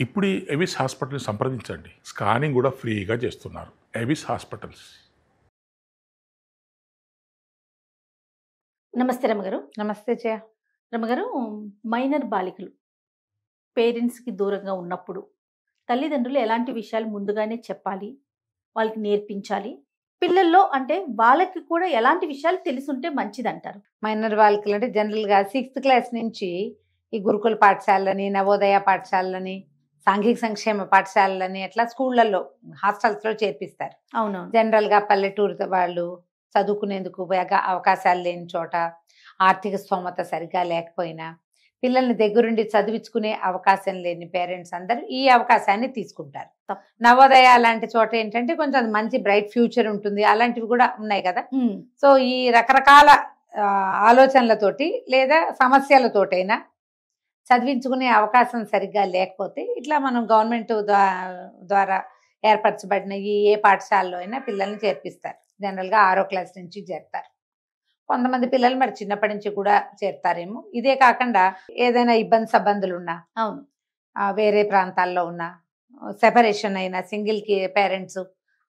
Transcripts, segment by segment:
ఇప్పుడు ఈ ఎవిస్ హాస్పిటల్ని సంప్రదించండి. స్కానింగ్ కూడా ఫ్రీగా చేస్తున్నారు. Avis hospitals. నమస్తే రమగారు. నమస్తే జయ. రమగారు, మైనర్ బాలికలు పేరెంట్స్కి దూరంగా ఉన్నప్పుడు తల్లిదండ్రులు ఎలాంటి విషయాలు ముందుగానే చెప్పాలి, వాళ్ళకి నేర్పించాలి? పిల్లల్లో అంటే వాళ్ళకి కూడా ఎలాంటి విషయాలు తెలుసుంటే మంచిదంటారు? మైనర్ బాలికలు అంటే జనరల్గా 6th క్లాస్ నుంచి ఈ గురుకుల పాఠశాలని, నవోదయ పాఠశాలని, సాంఘిక సంక్షేమ పాఠశాలని అట్లా స్కూళ్ళల్లో హాస్టల్స్లో చేర్పిస్తారు. అవునవును. జనరల్గా పల్లెటూరు వాళ్ళు చదువుకునేందుకు అవకాశాలు లేని చోట, ఆర్థిక స్తోమత సరిగా లేకపోయినా పిల్లల్ని దగ్గరుండి చదివించుకునే అవకాశం లేని పేరెంట్స్ అందరూ ఈ అవకాశాన్ని తీసుకుంటారు. నవోదయ లాంటి చోట ఏంటంటే కొంచెం అది మంచి బ్రైట్ ఫ్యూచర్ ఉంటుంది, అలాంటివి కూడా ఉన్నాయి కదా. సో ఈ రకరకాల ఆలోచనలతోటి లేదా సమస్యలతోటైనా చదివించుకునే అవకాశం సరిగ్గా లేకపోతే ఇట్లా మనం గవర్నమెంట్ ద్వారా ఏర్పరచబడిన ఏ పాఠశాలలో అయినా పిల్లల్ని చేర్పిస్తారు. జనరల్గా 6వ క్లాస్ నుంచి చేరుతారు. కొంతమంది పిల్లలు మరి చిన్నప్పటి నుంచి కూడా చేరుతారేమో. ఇదే కాకుండా ఏదైనా ఇబ్బందులు ఉన్నా, అవును, వేరే ప్రాంతాల్లో ఉన్న సెపరేషన్ అయిన సింగిల్ పేరెంట్స్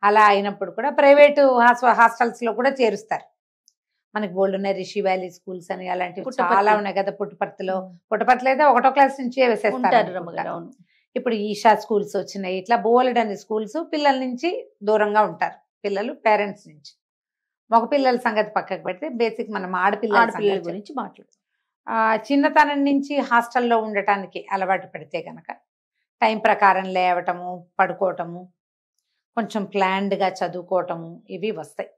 అలా అయినప్పుడు కూడా ప్రైవేటు హాస్టల్స్లో కూడా చేరుస్తారు. మనకి బోల్డ్ ఉన్నాయి, రిషి వ్యాలీ స్కూల్స్ అని అలాంటివి చాలా ఉన్నాయి కదా. పుట్టపర్తిలో అయితే 1వ క్లాస్ నుంచే వేసేస్తారు. ఇప్పుడు ఈషా స్కూల్స్ వచ్చినాయి. ఇట్లా బోల్డ్ అనే స్కూల్స్ పిల్లల నుంచి దూరంగా ఉంటారు పిల్లలు పేరెంట్స్ నుంచి. మగ పిల్లల సంగతి పక్కకు పెడితే బేసిక్ మనం ఆడపిల్లల గురించి మాట్లాడుతాం. చిన్నతనం నుంచి హాస్టల్లో ఉండటానికి అలవాటు పెడితే కనుక టైం ప్రకారం లేవటము, పడుకోవటము, కొంచెం ప్లాన్డ్గా చదువుకోవటము ఇవి వస్తాయి.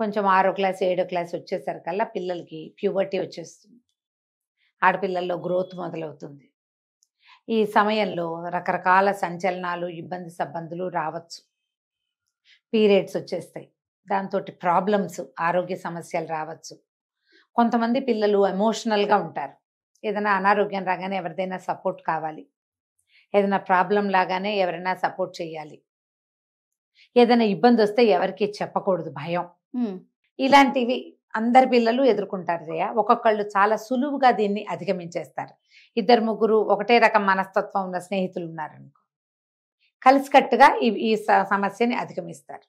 కొంచెం 6వ క్లాస్ 7వ క్లాస్ వచ్చేసరికల్లా పిల్లలకి ప్యూబర్టీ వచ్చేస్తుంది. ఆడపిల్లల్లో గ్రోత్ మొదలవుతుంది. ఈ సమయంలో రకరకాల సంచలనాలు, ఇబ్బందులు రావచ్చు. పీరియడ్స్ వచ్చేస్తాయి. దాంతో ప్రాబ్లమ్స్, ఆరోగ్య సమస్యలు రావచ్చు. కొంతమంది పిల్లలు ఎమోషనల్గా ఉంటారు. ఏదైనా అనారోగ్యం రాగానే ఎవరిదైనా సపోర్ట్ కావాలి, ఏదైనా ప్రాబ్లం లాగానే ఎవరైనా సపోర్ట్ చేయాలి, ఏదైనా ఇబ్బంది వస్తే ఎవరికి చెప్పకూడదు, భయం. ఇలాంటివి అందరి పిల్లలు ఎదుర్కొంటారు జయ. ఒక్కొక్కళ్ళు చాలా సులువుగా దీన్ని అధిగమించేస్తారు. 2-3 ఒకటే రకం మనస్తత్వం ఉన్న స్నేహితులు ఉన్నారనుకో, కలిసికట్టుగా ఈ సమస్యని అధిగమిస్తారు.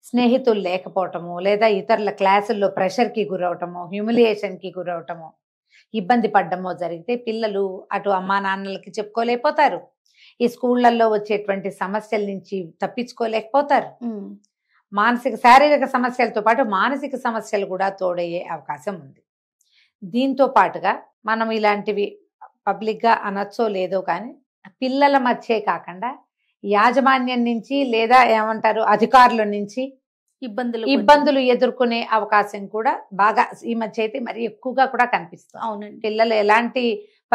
స్నేహితులు లేకపోవటము, లేదా ఇతరుల క్లాసుల్లో ప్రెషర్కి గురవటము, హ్యూమిలియేషన్కి గురవటము, ఇబ్బంది పడ్డమో జరిగితే పిల్లలు అటు అమ్మా నాన్నలకి చెప్పుకోలేకపోతారు, ఈ స్కూళ్ళల్లో వచ్చేటువంటి సమస్యల నుంచి తప్పించుకోలేకపోతారు. శారీరక సమస్యలతో పాటు మానసిక సమస్యలు కూడా తోడయ్యే అవకాశం ఉంది. దీంతో పాటుగా మనం ఇలాంటివి పబ్లిక్గా అనొచ్చో లేదో కానీ పిల్లల మధ్యే కాకుండా యాజమాన్యం నుంచి లేదా ఏమంటారు అధికారుల నుంచి ఇబ్బందులు ఎదుర్కొనే అవకాశం కూడా బాగా ఈ మధ్య అయితే మరి ఎక్కువగా కూడా కనిపిస్తుంది. అవునండి. పిల్లలు ఎలాంటి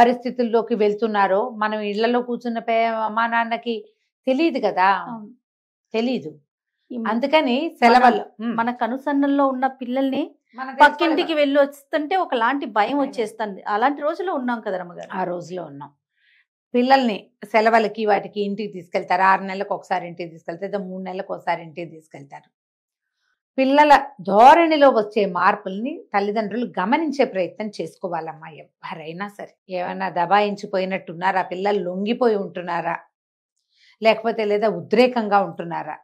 పరిస్థితుల్లోకి వెళ్తున్నారో మనం ఇళ్లలో కూర్చున్న అమ్మా నాన్నకి తెలియదు కదా, తెలీదు. అందుకని సెలవులు మన కనుసన్నల్లో ఉన్న పిల్లల్ని పక్కింటికి వెళ్ళి వస్తుంటే ఒకలాంటి భయం వచ్చేస్తుంది. అలాంటి రోజుల్లో ఉన్నాం కదా రమ్మగారు. ఆ రోజులో ఉన్నాం. పిల్లల్ని సెలవులకి వాటికి ఇంటికి తీసుకెళ్తారు. 6 నెలలకు ఒకసారి ఇంటికి తీసుకెళ్తారు, 3 నెలలకు ఒకసారి ఇంటికి తీసుకెళ్తారు. పిల్లల ధోరణిలో వచ్చే మార్పుల్ని తల్లిదండ్రులు గమనించే ప్రయత్నం చేసుకోవాలమ్మా. ఎవరైనా సరే ఏమైనా దబాయించిపోయినట్టున్నారా, పిల్లలు లొంగిపోయి ఉంటున్నారా, లేకపోతే లేదా ఉద్రేకంగా ఉంటున్నారా,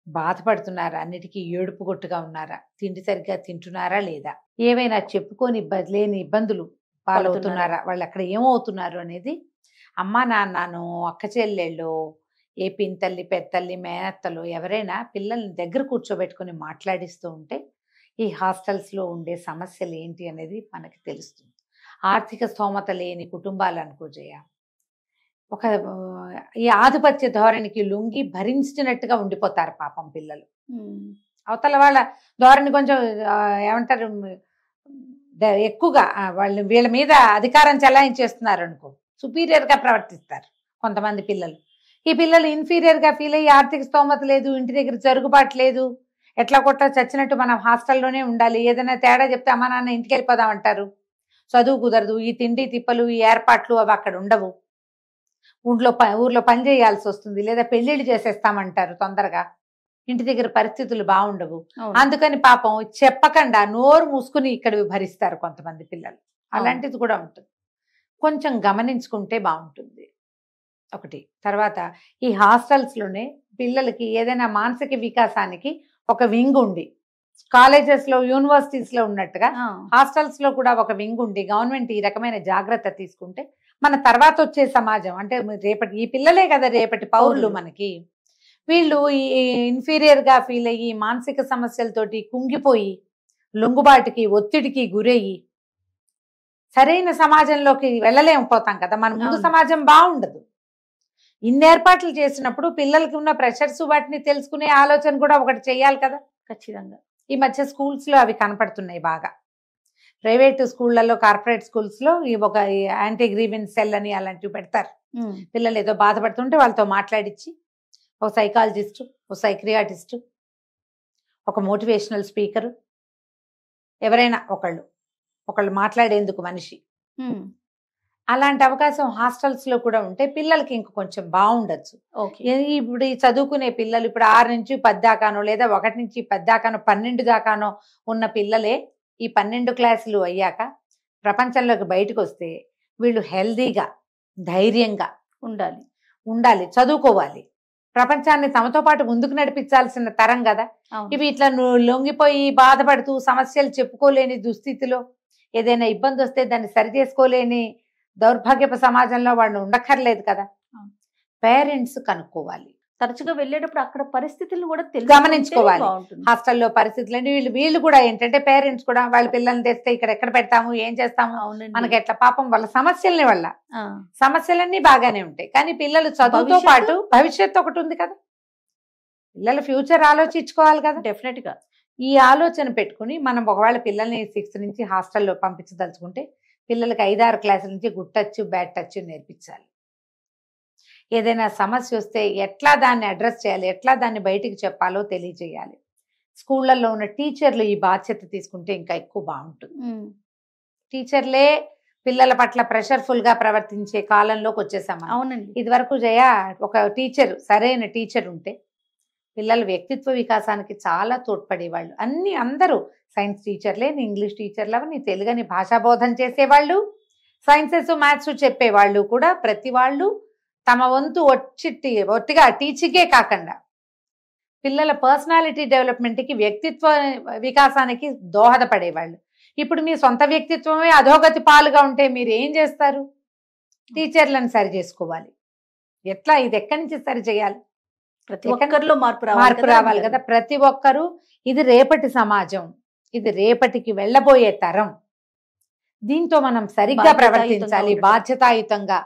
బాధపడుతున్నారా, అన్నిటికీ ఏడుపు కొట్టుగా ఉన్నారా, తిండి సరిగ్గా తింటున్నారా లేదా, ఏవైనా చెప్పుకొని లేని ఇబ్బందులు పాలవుతున్నారా, వాళ్ళు అక్కడ ఏమవుతున్నారు అనేది అమ్మా నాన్నను, అక్క చెల్లెళ్ళు, ఏ పింతల్లి పెద్దల్లి మేనత్తలు ఎవరైనా పిల్లల్ని దగ్గర కూర్చోబెట్టుకుని మాట్లాడిస్తూ ఉంటే ఈ హాస్టల్స్లో ఉండే సమస్యలు ఏంటి అనేది మనకి తెలుస్తుంది. ఆర్థిక స్తోమత లేని కుటుంబాలు అనుకోజేయ ఒక ఈ ఆధిపత్య ధోరణికి లొంగి భరించినట్టుగా ఉండిపోతారు పాపం పిల్లలు. అవతల వాళ్ళ ధోరణి కొంచెం ఏమంటారు ఎక్కువగా వాళ్ళు వీళ్ళ మీద అధికారం చెలాయించేస్తున్నారు అనుకో, సుపీరియర్గా ప్రవర్తిస్తారు కొంతమంది పిల్లలు. ఈ పిల్లలు ఇన్ఫీరియర్గా ఫీల్ అయ్యి ఆర్థిక స్తోమత లేదు, ఇంటి దగ్గర జరుగుబాటు లేదు, ఎట్లా కొట్లా చచ్చినట్టు మనం హాస్టల్లోనే ఉండాలి, ఏదైనా తేడా చెప్తే అమ్మా నాన్న ఇంటికి వెళ్ళిపోదామంటారు, చదువు కుదరదు, ఈ తిండి తిప్పలు ఈ ఏర్పాట్లు అవి అక్కడ ఉండవు, ఊర్లో పని చేయాల్సి వస్తుంది, లేదా పెళ్ళిళ్ళు చేసేస్తామంటారు తొందరగా, ఇంటి దగ్గర పరిస్థితులు బాగుండవు. అందుకని పాపం చెప్పకుండా నోరు మూసుకుని ఇక్కడ భరిస్తారు కొంతమంది పిల్లలు. అలాంటిది కూడా ఉంటుంది. కొంచెం గమనించుకుంటే బాగుంటుంది. ఒకటి. తర్వాత ఈ హాస్టల్స్లోనే పిల్లలకి ఏదైనా మానసిక వికాసానికి ఒక వింగ్ ఉండి, కాలేజెస్లో యూనివర్సిటీస్లో ఉన్నట్టుగా హాస్టల్స్లో కూడా ఒక వింగ్ ఉండి గవర్నమెంట్ ఈ రకమైన జాగ్రత్త తీసుకుంటే మన తర్వాత వచ్చే సమాజం అంటే రేపటి ఈ పిల్లలే కదా రేపటి పౌరులు మనకి. వీళ్ళు ఈ ఇన్ఫీరియర్గా ఫీల్ అయ్యి మానసిక సమస్యలతోటి కుంగిపోయి లొంగుబాటుకి ఒత్తిడికి గురయ్యి సరైన సమాజంలోకి వెళ్ళలేకపోతాం కదా. మన ముందు సమాజం బాగుండదు. ఇన్ని ఏర్పాట్లు చేసినప్పుడు పిల్లలకి ఉన్న ప్రెషర్స్ వాటిని తెలుసుకునే ఆలోచన కూడా ఒకటి చేయాలి కదా. ఖచ్చితంగా ఈ మధ్య స్కూల్స్లో అవి కనపడుతున్నాయి బాగా. ప్రైవేట్ స్కూళ్ళల్లో, కార్పొరేట్ స్కూల్స్లో ఈ ఒక యాంటీ గ్రీవెన్స్ సెల్ అని అలాంటివి పెడతారు. పిల్లలు ఏదో బాధపడుతుంటే వాళ్ళతో మాట్లాడించి ఒక సైకాలజిస్టు, ఒక సైక్రియాటిస్టు, ఒక మోటివేషనల్ స్పీకరు, ఎవరైనా ఒకళ్ళు మాట్లాడేందుకు మనిషి, అలాంటి అవకాశం హాస్టల్స్లో కూడా ఉంటే పిల్లలకి ఇంక కొంచెం బాగుండొచ్చు. ఇప్పుడు ఈ చదువుకునే పిల్లలు ఇప్పుడు 6 నుంచి 10 దాకానో లేదా 1 నుంచి 10 దాకానో 12 దాకానో ఉన్న పిల్లలే ఈ 12 క్లాసులు అయ్యాక ప్రపంచంలోకి బయటకు వస్తే వీళ్ళు హెల్దీగా ధైర్యంగా ఉండాలి, చదువుకోవాలి. ప్రపంచాన్ని తమతో పాటు ముందుకు నడిపించాల్సిన తరం కదా. ఇవి ఇట్లా లొంగిపోయి బాధపడుతూ సమస్యలు చెప్పుకోలేని దుస్థితిలో ఏదైనా ఇబ్బంది వస్తే దాన్ని సరి చేసుకోలేని దౌర్భాగ్యపు సమాజంలో వాళ్ళు ఉండక్కర్లేదు కదా. పేరెంట్స్ కనుక్కోవాలి, తరచుగా వెళ్ళేటప్పుడు అక్కడ పరిస్థితులను కూడా గమనించుకోవాలి. హాస్టల్లో పరిస్థితులు అంటే వీళ్ళు కూడా ఏంటంటే పేరెంట్స్ కూడా వాళ్ళ పిల్లల్ని తెస్తే ఇక్కడ ఎక్కడ పెడతాము, ఏం చేస్తాము, మనకి ఎట్లా పాపం వాళ్ళ సమస్యలన్నీ బాగానే ఉంటాయి. కానీ పిల్లలు చదువుతో పాటు భవిష్యత్తు ఒకటి ఉంది కదా. పిల్లల ఫ్యూచర్ ఆలోచించుకోవాలి కదా. డెఫినెట్ గా ఈ ఆలోచన పెట్టుకుని మనం ఒకవేళ పిల్లల్ని 6th నుంచి హాస్టల్లో పంపించదలుచుకుంటే పిల్లలకి 5-6 క్లాసుల నుంచి గుడ్ టచ్ బ్యాడ్ టచ్ నేర్పించాలి. ఏదైనా సమస్య వస్తే ఎట్లా దాన్ని అడ్రస్ చేయాలి, ఎట్లా దాన్ని బయటికి చెప్పాలో తెలియజేయాలి. స్కూళ్ళల్లో ఉన్న టీచర్లు ఈ బాధ్యత తీసుకుంటే ఇంకా ఎక్కువ బాగుంటుంది. టీచర్లే పిల్లల పట్ల ప్రెషర్ఫుల్గా ప్రవర్తించే కాలంలోకి వచ్చేసాం. అవునండి. ఇది వరకు ఒక టీచర్, సరైన టీచర్ ఉంటే పిల్లల వ్యక్తిత్వ వికాసానికి చాలా తోడ్పడేవాళ్ళు. అందరూ సైన్స్ టీచర్లే, ఇంగ్లీష్ టీచర్లవని, తెలుగని భాషాబోధన చేసేవాళ్ళు, సైన్సెస్ మ్యాథ్స్ చెప్పేవాళ్ళు కూడా ప్రతి వాళ్ళు తమ వంతు ఒట్టిగా టీచింగే కాకుండా పిల్లల పర్సనాలిటీ డెవలప్మెంట్కి, వ్యక్తిత్వ వికాసానికి దోహదపడేవాళ్ళు. ఇప్పుడు మీ సొంత వ్యక్తిత్వమే అధోగతి పాలుగా ఉంటే మీరు ఏం చేస్తారు? టీచర్లను సరి చేసుకోవాలి. ఎట్లా? ఇది ఎక్కడి నుంచి సరి చేయాలి? ప్రతి ఒక్కరిలో మార్పు రావాలి కదా. ప్రతి ఒక్కరూ ఇది రేపటి సమాజం, ఇది రేపటికి వెళ్ళబోయే తరం. దీంతో మనం సరిగ్గా ప్రవర్తించాలి, బాధ్యతాయుతంగా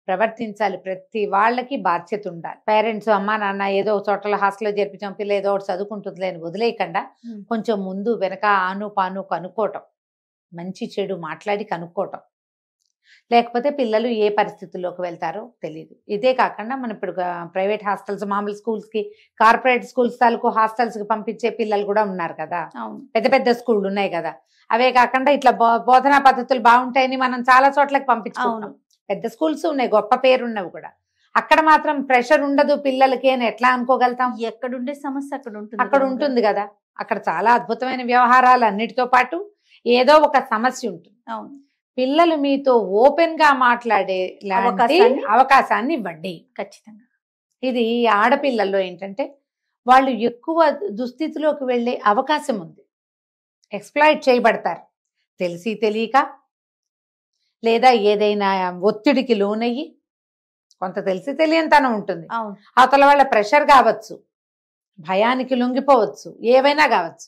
ప్రవర్తించాలి. ప్రతి వాళ్ళకి బాధ్యత ఉండాలి. పేరెంట్స్ అమ్మా నాన్న ఏదో చోట్ల హాస్టల్లో చేర్పించాం, పిల్ల ఏదో ఒకటి చదువుకుంటుంది అని వదిలేయకుండా కొంచెం ముందు వెనక ఆను పాను కనుక్కోవటం, మంచి చెడు మాట్లాడి కనుక్కోవటం. లేకపోతే పిల్లలు ఏ పరిస్థితుల్లోకి వెళ్తారో తెలియదు. ఇదే కాకుండా మనం ఇప్పుడు ప్రైవేట్ హాస్టల్స్, మామూలు స్కూల్స్కి, కార్పొరేట్ స్కూల్స్ తాలూకు హాస్టల్స్కి పంపించే పిల్లలు కూడా ఉన్నారు కదా. పెద్ద పెద్ద స్కూళ్ళు ఉన్నాయి కదా. అవే కాకుండా ఇట్లా బోధనా పద్ధతులు బాగుంటాయని మనం చాలా చోట్లకి పంపించుకుంటాం. పెద్ద స్కూల్స్ ఉన్నాయి, గొప్ప పేరున్నవి కూడా. అక్కడ మాత్రం ప్రెషర్ ఉండదు పిల్లలకి అని ఎట్లా అనుకోగలుగుతాం? ఎక్కడుండే సమస్య అక్కడ ఉంటుంది కదా. అక్కడ చాలా అద్భుతమైన వ్యవహారాలు అన్నిటితో పాటు ఏదో ఒక సమస్య ఉంటుంది. పిల్లలు మీతో ఓపెన్ గా మాట్లాడే అవకాశాన్ని ఇవ్వండి ఖచ్చితంగా. ఇది ఆడపిల్లల్లో ఏంటంటే వాళ్ళు ఎక్కువ దుస్థితిలోకి వెళ్ళే అవకాశం ఉంది. ఎక్స్‌ప్లాయిట్ చేయబడతారు తెలిసి తెలియక, లేదా ఏదైనా ఒత్తిడికి లోనయ్యి. కొంత తెలిసి తెలియనితనం ఉంటుంది, అవతల వాళ్ళ ప్రెషర్ కావచ్చు, భయానికి లొంగిపోవచ్చు, ఏవైనా కావచ్చు.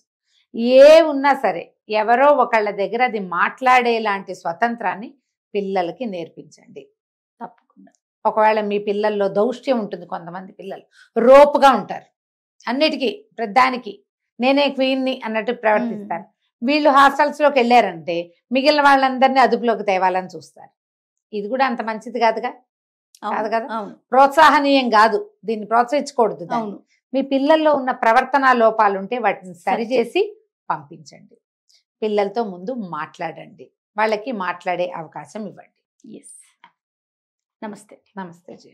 ఏ ఉన్నా సరే ఎవరో ఒకళ్ళ దగ్గర అది మాట్లాడేలాంటి స్వతంత్రాన్ని పిల్లలకి నేర్పించండి తప్పకుండా. ఒకవేళ మీ పిల్లల్లో దౌష్ట్యం ఉంటుంది, కొంతమంది పిల్లలు రోపుగా ఉంటారు, అన్నిటికీ ప్రతిదానికి నేనే క్వీన్ని అన్నట్టు ప్రవర్తిస్తారు. వీళ్ళు హాస్టల్స్లోకి వెళ్ళారంటే మిగిలిన వాళ్ళందరినీ అదుపులోకి తేవాలని చూస్తారు. ఇది కూడా అంత మంచిది కాదుగా, కాదు కదా, ప్రోత్సాహనీయం కాదు. దీన్ని ప్రోత్సహించకూడదు. మీ పిల్లల్లో ఉన్న ప్రవర్తన లోపాలు ఉంటే వాటిని సరిచేసి పంపించండి. పిల్లలతో ముందు మాట్లాడండి, వాళ్ళకి మాట్లాడే అవకాశం ఇవ్వండి. నమస్తే. నమస్తే జీ.